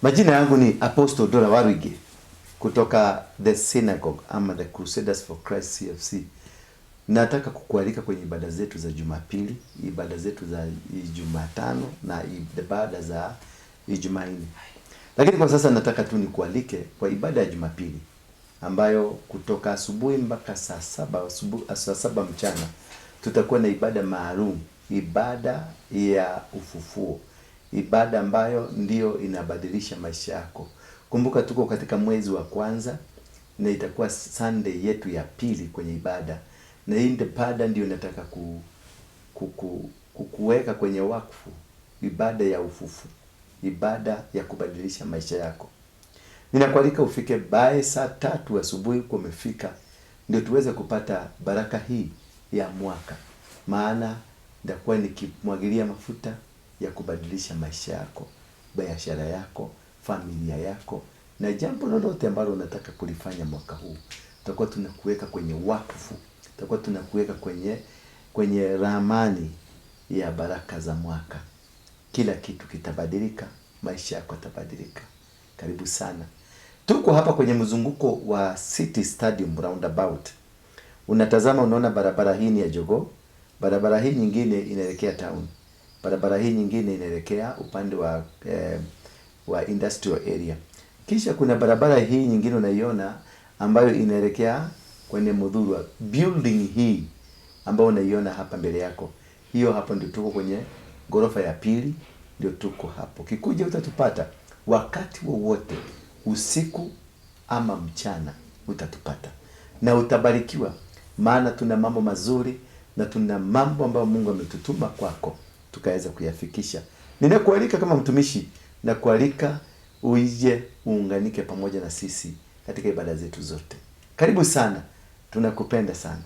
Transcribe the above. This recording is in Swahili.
Majina yangu ni Apostle Dora Warwige kutoka The Synagogue ama The Crusaders for Christ CFC. Nataka kukualika kwenye ibada zetu za Jumapili, ibada zetu za Jumatano na ibada za Jumanne. Lakini kwa sasa nataka tu nikualike kwa ibada ya Jumapili ambayo kutoka asubuhi mpaka saa saba mchana tutakuwa na ibada maalum, ibada ya ufufuo. Ibada ambayo ndio inabadilisha maisha yako. Kumbuka tuko katika mwezi wa kwanza na itakuwa Sunday yetu ya pili kwenye ibada. Na hii ibada ndio nataka kukuweka kwenye wakfu, ibada ya ufufu, ibada ya kubadilisha maisha yako. Ninakualika ufike bae saa 3 asubuhi kwa umefika, ndio tuweze kupata baraka hii ya mwaka. Maana nitakuwa nikimwagilia mafuta ya kubadilisha maisha yako, biashara yako, familia yako na jambo lolote ambalo unataka kulifanya mwaka huu. Tutakuwa tunakuweka kwenye wakfu, tutakuwa tunakuweka kwenye ramani ya baraka za mwaka. Kila kitu kitabadilika, maisha yako yatabadilika. Karibu sana. Tuko hapa kwenye mzunguko wa City Stadium roundabout. Unatazama, unaona barabara hii ni ya Jogoo, barabara hii nyingine inaelekea town. Barabara hii nyingine inaelekea upande wa industrial area. Kisha kuna barabara hii nyingine unaiona ambayo inaelekea kwenye Mudhurwa. Building hii ambayo unaiona hapa mbele yako, hiyo hapo ndio tuko kwenye ghorofa ya pili, ndio tuko hapo. Kikuja utatupata wakati wowote, usiku ama mchana utatupata. Na utabarikiwa, maana tuna mambo mazuri na tuna mambo ambayo Mungu ametutuma kwako tukaweza kuyafikisha. Ninakualika kama mtumishi na kualika uje uunganike pamoja na sisi katika ibada zetu zote. Karibu sana. Tunakupenda sana.